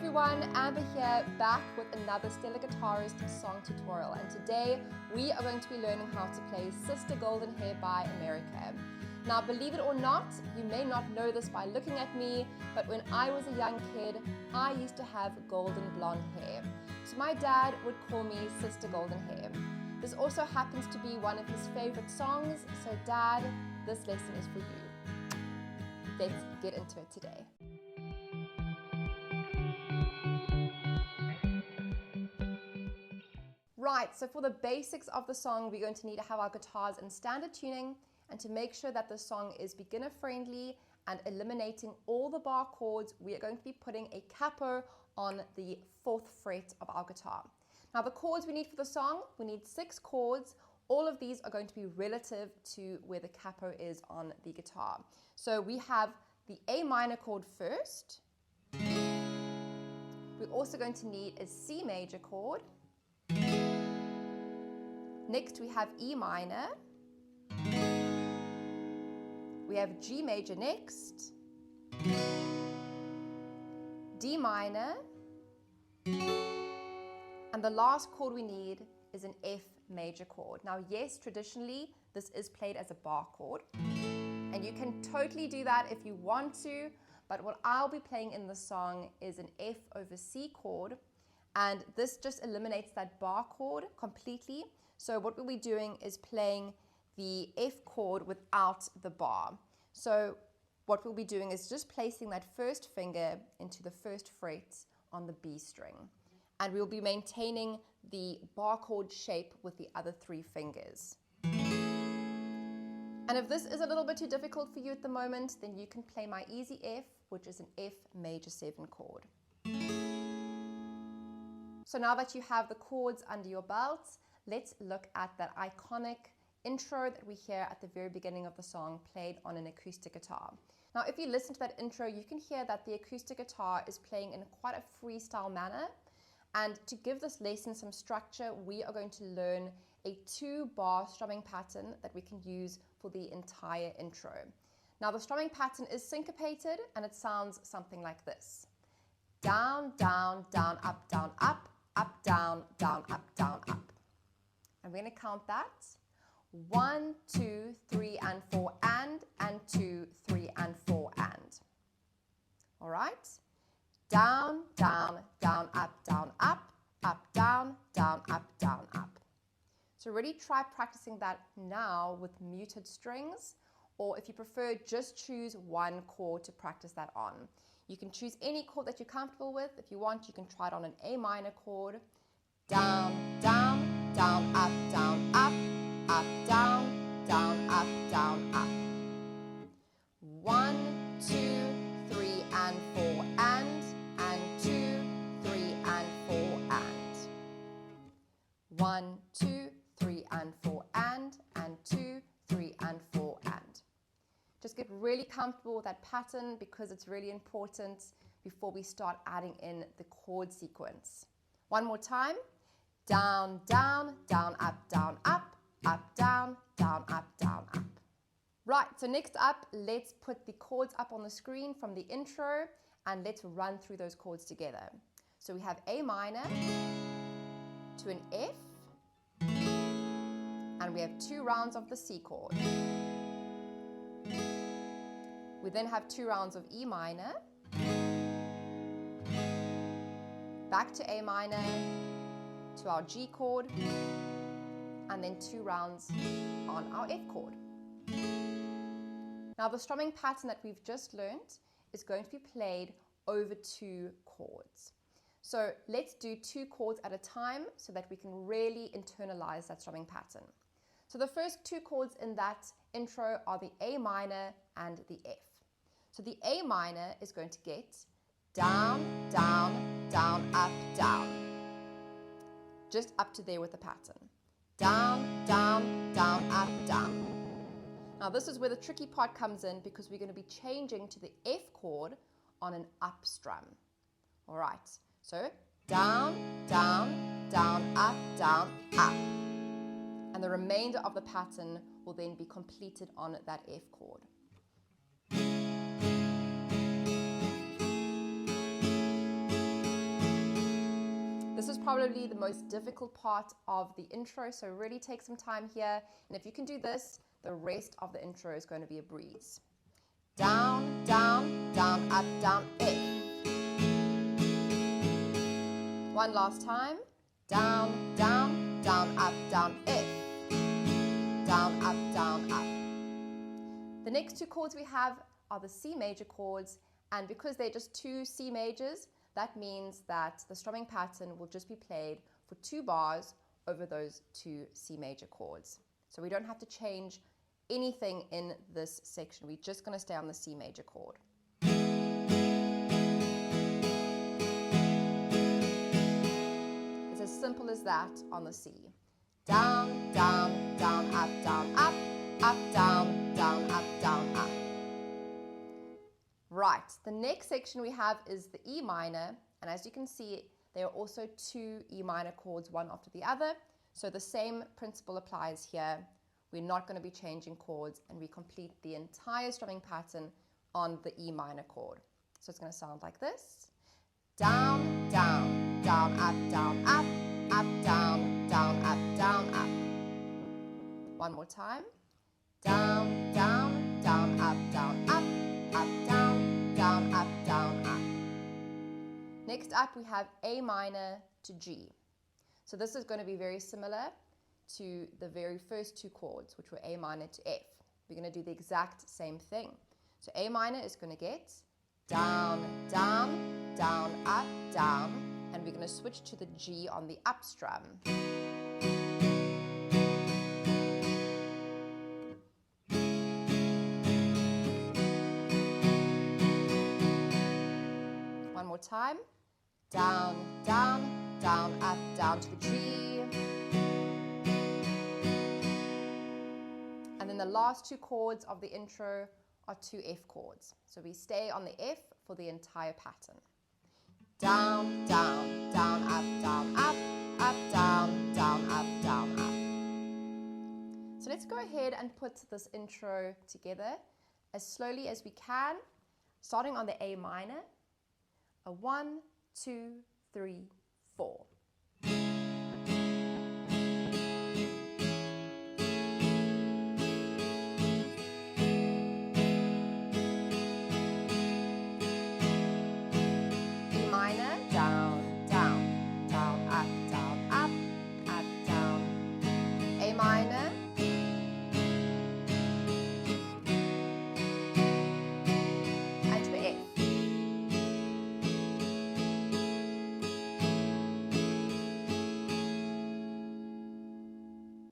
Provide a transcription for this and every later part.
everyone, Amber here, back with another Stellar Guitarist song tutorial, and today we are going to be learning how to play Sister Golden Hair by America. Now, believe it or not, you may not know this by looking at me, but when I was a young kid, I used to have golden blonde hair. So my dad would call me Sister Golden Hair. This also happens to be one of his favorite songs, so Dad, this lesson is for you. Let's get into it today. Right, so for the basics of the song, we're going to need to have our guitars in standard tuning, and to make sure that the song is beginner friendly and eliminating all the bar chords, we are going to be putting a capo on the 4th fret of our guitar. Now the chords we need for the song, we need 6 chords. All of these are going to be relative to where the capo is on the guitar. So we have the A minor chord first. We're also going to need a C major chord. Next we have E minor, we have G major next, D minor, and the last chord we need is an F major chord. Now yes, traditionally this is played as a bar chord, and you can totally do that if you want to, but what I'll be playing in the song is an F over C chord, and this just eliminates that bar chord completely. So what we'll be doing is playing the F chord without the bar. So what we'll be doing is just placing that first finger into the 1st fret on the B string. And we'll be maintaining the bar chord shape with the other 3 fingers. And if this is a little bit too difficult for you at the moment, then you can play my easy F, which is an F major 7 chord. So now that you have the chords under your belt, let's look at that iconic intro that we hear at the very beginning of the song, played on an acoustic guitar. Now, if you listen to that intro, you can hear that the acoustic guitar is playing in quite a freestyle manner. And to give this lesson some structure, we are going to learn a 2-bar strumming pattern that we can use for the entire intro. Now, the strumming pattern is syncopated, and it sounds something like this. Down, down, down, up, down, up, down, down, up, down, up. I'm going to count that. 1, 2, 3, and 4, and 2, 3, and 4, and. All right. Down, down, down, up, down, up, down, up. So really try practicing that now with muted strings, or if you prefer, just choose one chord to practice that on. You can choose any chord that you're comfortable with. If you want, you can try it on an A minor chord. Down, down, down, up, down, up, down, up, down, up. 1, 2, 3, and 4, and 2, 3, and 4, and. 1, 2, 3, and 4, and 2, 3, and 4, and. Just get really comfortable with that pattern because it's really important before we start adding in the chord sequence. One more time. Down, down, down, up, down, up, down, up, down, up. Right, so next up, let's put the chords up on the screen from the intro, and let's run through those chords together. So we have A minor to an F, and we have 2 rounds of the C chord. We then have 2 rounds of E minor, back to A minor, to our G chord, and then 2 rounds on our F chord. Now the strumming pattern that we've just learned is going to be played over 2 chords. So let's do 2 chords at a time so that we can really internalize that strumming pattern. So the first 2 chords in that intro are the A minor and the F. So the A minor is going to get down, down, down, up, down. Just up to there with the pattern. Down, down, down, up, down. Now this is where the tricky part comes in, because we're going to be changing to the F chord on an up strum. All right, so down, down, down, up, up. And the remainder of the pattern will then be completed on that F chord. probably the most difficult part of the intro, so really take some time here. And if you can do this, the rest of the intro is going to be a breeze. Down, down, down, up, down, F. One last time. Down, down, down, up, down, F. Down, up, down, up. The next two chords we have are the C major chords, and because they're just two C majors, that means that the strumming pattern will just be played for 2 bars over those 2 C major chords. So we don't have to change anything in this section. We're just going to stay on the C major chord. It's as simple as that on the C. Down, down, down, up, down, up, up, down, down, up, down, up. Right, the next section we have is the E minor, and as you can see, there are also 2 E minor chords, one after the other. So the same principle applies here. We're not going to be changing chords, and we complete the entire strumming pattern on the E minor chord. So it's going to sound like this. Down, down, down, up, down, up, up, down, down, up, down, up. One more time. Down, down, down, up, down, up, up, down, down, up, down, up. Next up, we have A minor to G. So this is going to be very similar to the very first 2 chords, which were A minor to F. We're going to do the exact same thing. So A minor is going to get down, down, down, up, down, and we're going to switch to the G on the up strum. One more time. Down, down, down, up, down to the G. And then the last 2 chords of the intro are 2 F chords. So we stay on the F for the entire pattern. Down, down, down, up, down, up, up, down, down, up, down, up. So let's go ahead and put this intro together as slowly as we can, starting on the A minor. A 1, 2, 3, 4.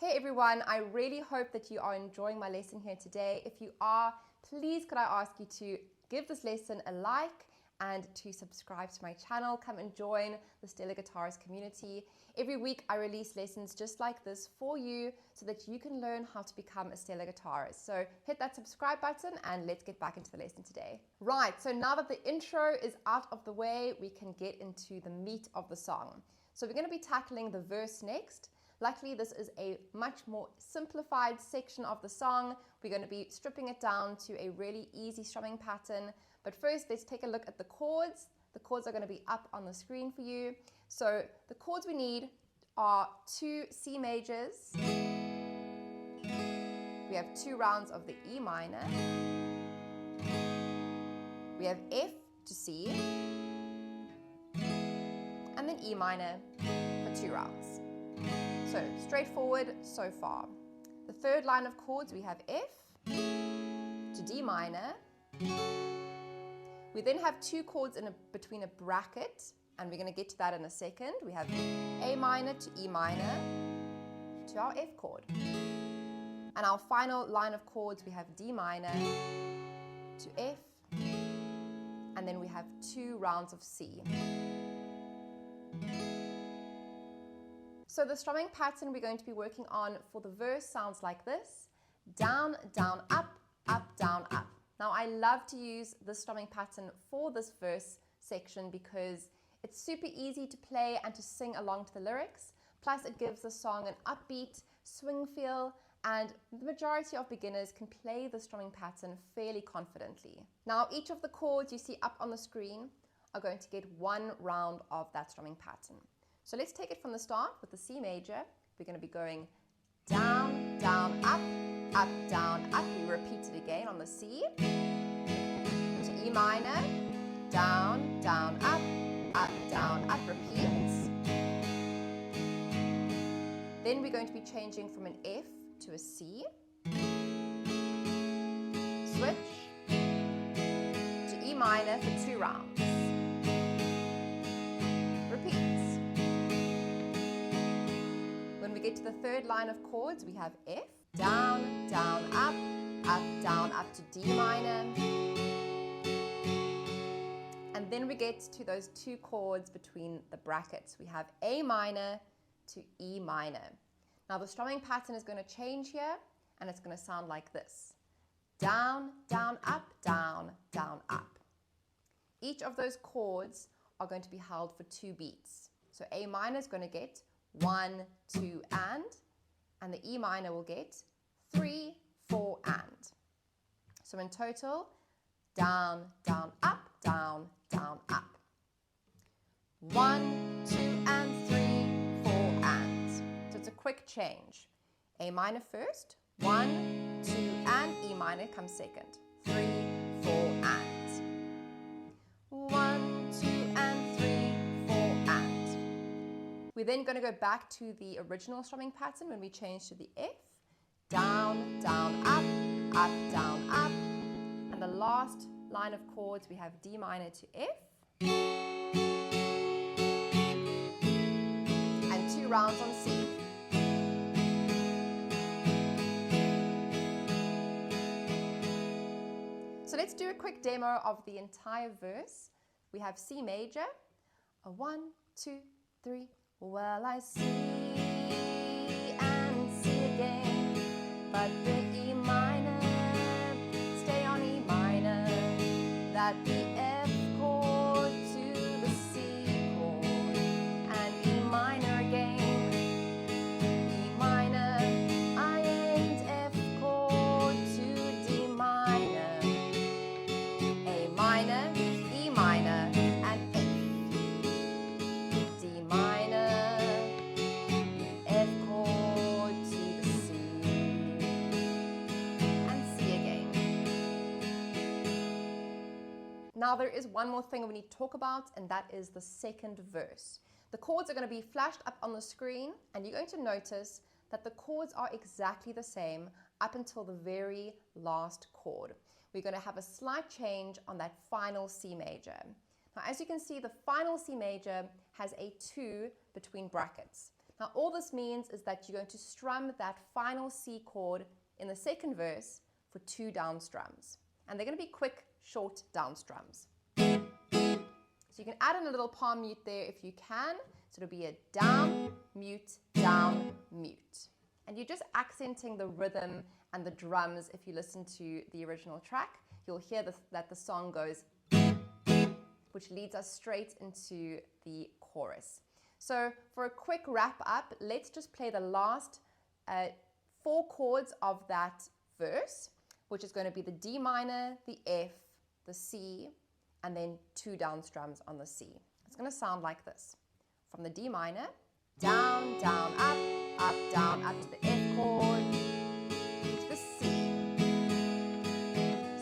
Hey everyone, I really hope that you are enjoying my lesson here today. If you are, please could I ask you to give this lesson a like and to subscribe to my channel. Come and join the Stellar Guitarist community. Every week I release lessons just like this for you so that you can learn how to become a stellar guitarist. So hit that subscribe button and let's get back into the lesson today. Right, so now that the intro is out of the way, we can get into the meat of the song. So we're going to be tackling the verse next. Luckily, this is a much more simplified section of the song. We're going to be stripping it down to a really easy strumming pattern. But first, let's take a look at the chords. The chords are going to be up on the screen for you. So the chords we need are 2 C majors. We have 2 rounds of the E minor. We have F to C. And then E minor for 2 rounds. So straightforward so far. The third line of chords, we have F to D minor. We then have 2 chords between a bracket, and we're going to get to that in a second. We have A minor to E minor to our F chord. And our final line of chords, we have D minor to F, and then we have 2 rounds of C. So the strumming pattern we're going to be working on for the verse sounds like this. Down, down, up, up, down, up. Now I love to use this strumming pattern for this verse section because it's super easy to play and to sing along to the lyrics. Plus it gives the song an upbeat swing feel, and the majority of beginners can play the strumming pattern fairly confidently. Now each of the chords you see up on the screen are going to get 1 round of that strumming pattern. So let's take it from the start with the C major. We're going to be going down, down, up, down, up. We repeat it again on the C. To E minor, down, down, up, down, up. Repeat. Then we're going to be changing from an F to a C. Switch to E minor for 2 rounds. Repeat. When we get to the third line of chords, we have F, down, down, up, down, up to D minor. And then we get to those 2 chords between the brackets. We have A minor to E minor. Now the strumming pattern is going to change here, and it's going to sound like this. Down, down, up, down, down, up. Each of those chords are going to be held for 2 beats. So A minor is going to get 1, 2, and the E minor will get 3, 4, and. So in total, down, down, up, down, down, up. 1, 2, and 3, 4, and. So it's a quick change. A minor first, 1, 2, and E minor comes second. 3, 4, and. 1, 2, and 3, 4, and. We're then going to go back to the original strumming pattern when we change to the F. Down, down, up, down, up. And the last line of chords, we have D minor to F. And 2 rounds on C. So let's do a quick demo of the entire verse. We have C major, a 1, 2, 3. Well, I see and see again, but the E minor, stay on E minor, that the F chord to the C chord, and E minor again, E minor, I ain't F chord to D minor, A minor, E minor, and F, D minor, F chord to the C, and C again. Now there is one more thing we need to talk about, and that is the second verse. The chords are going to be flashed up on the screen, and you're going to notice that the chords are exactly the same up until the very last chord. We're going to have a slight change on that final C major. Now, as you can see, the final C major has a 2 between brackets. Now, all this means is that you're going to strum that final C chord in the second verse for 2 down strums. And they're going to be quick, short down strums. So you can add in a little palm mute there if you can. So it'll be a down, mute, mute. And you're just accenting the rhythm and the drums. If you listen to the original track, you'll hear that the song goes, which leads us straight into the chorus. So for a quick wrap up, let's just play the last 4 chords of that verse, which is going to be the D minor, the F, the C, and then 2 down strums on the C. It's going to sound like this. From the D minor, down, down, up, down, up to the F chord, to the C.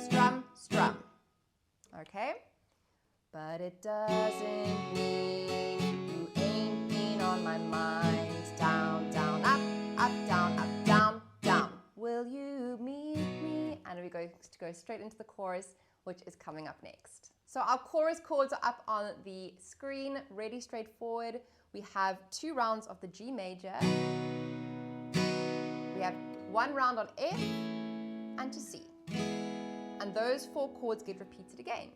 Strum, strum. Okay? But it doesn't mean you ain't been on my mind. Down, down, up, down, down, down. Will you meet me? And we're going to go straight into the chorus, which is coming up next. So our chorus chords are up on the screen, really straightforward. We have 2 rounds of the G major. We have 1 round on F and to C. And those 4 chords get repeated again.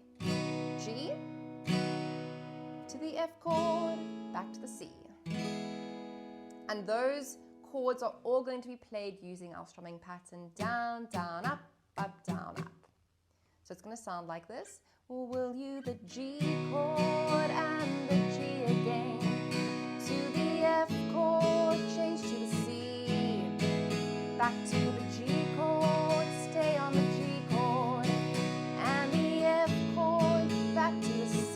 G to the F chord, back to the C. And those chords are all going to be played using our strumming pattern down, down, up, down, up. So it's going to sound like this. Will you the G chord and the G again, to the F chord, change to the C, back to the G chord, stay on the G chord, and the F chord, back to the C.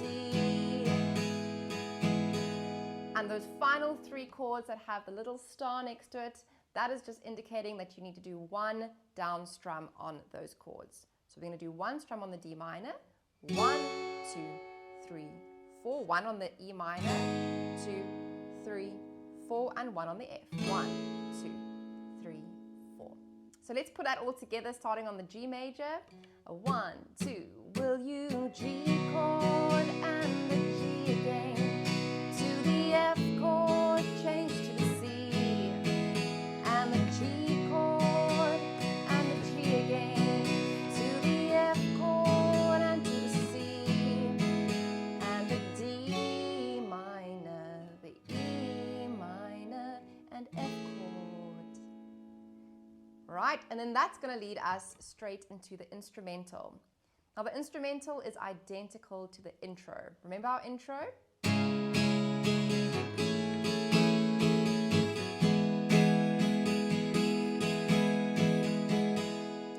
And those final 3 chords that have the little star next to it, that is just indicating that you need to do 1 down strum on those chords. So we're going to do 1 strum on the D minor, 1, 2, 3, 4, 1 on the E minor, 2, 3, 4, and 1 on the F. 1, 2, 3, 4. So let's put that all together, starting on the G major. 1, 2, will you G chord and the G again, to the F chord, change to the C, and the G chord and the G again, to the F chord and to the C, and the D minor, the E minor, and F chord. Right, and then that's going to lead us straight into the instrumental. Now the instrumental is identical to the intro. Remember our intro?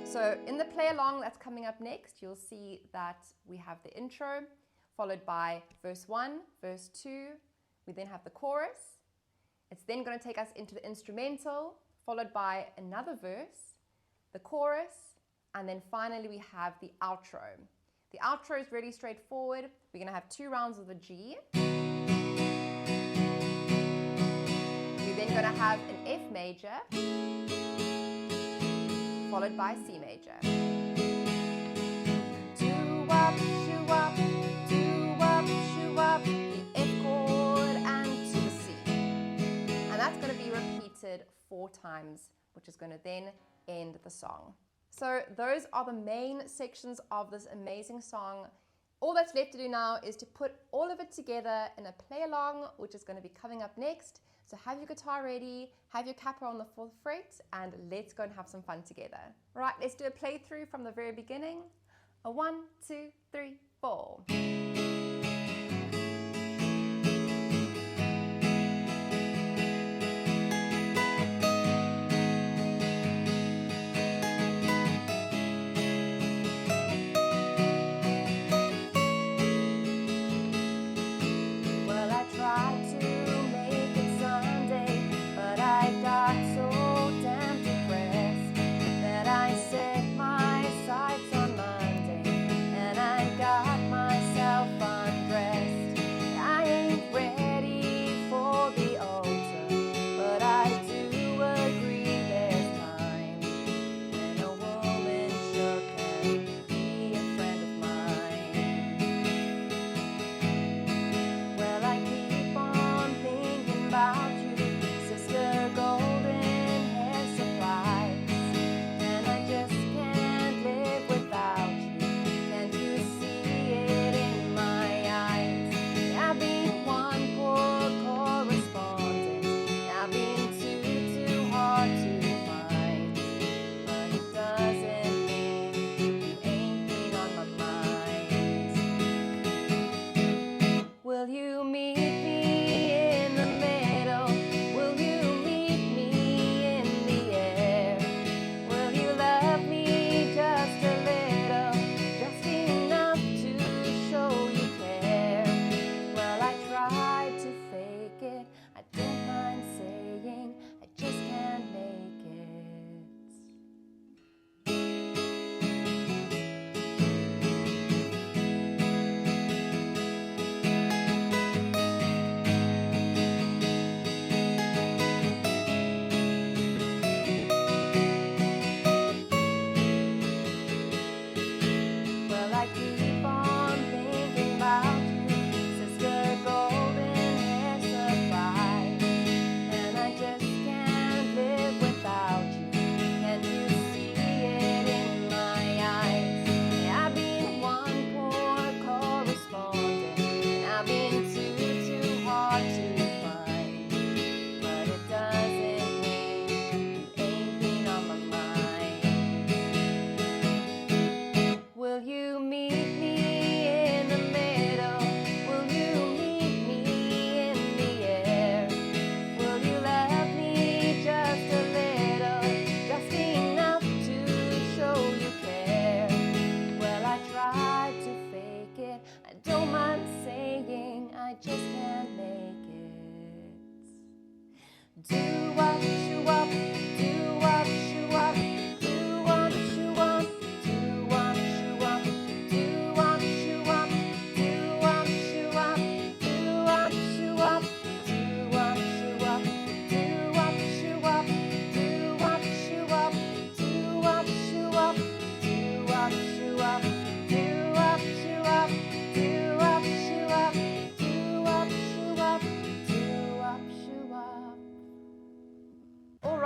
So in the play along that's coming up next, you'll see that we have the intro, followed by verse 1, verse 2. We then have the chorus. It's then going to take us into the instrumental, followed by another verse, the chorus, and then finally we have the outro. The outro is really straightforward. We're going to have 2 rounds of the G. We're then going to have an F major, followed by C major. 2 up, shoo up, 2 up, shoo up, the F chord and to the C. And that's going to be repeated 4 times, which is going to then end the song. So those are the main sections of this amazing song. All that's left to do now is to put all of it together in a play along, which is going to be coming up next. So have your guitar ready, have your capper on the 4th fret, and let's go and have some fun together. Right, let's do a playthrough from the very beginning. 1, 2, 3, 4.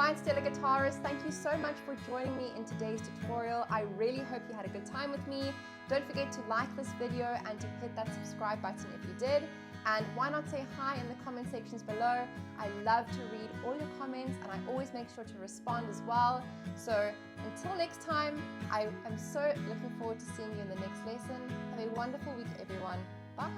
Alright, Stellar Guitarists, thank you so much for joining me in today's tutorial. I really hope you had a good time with me. Don't forget to like this video and to hit that subscribe button if you did. And why not say hi in the comment sections below? I love to read all your comments and I always make sure to respond as well. So until next time, I am so looking forward to seeing you in the next lesson. Have a wonderful week, everyone. Bye.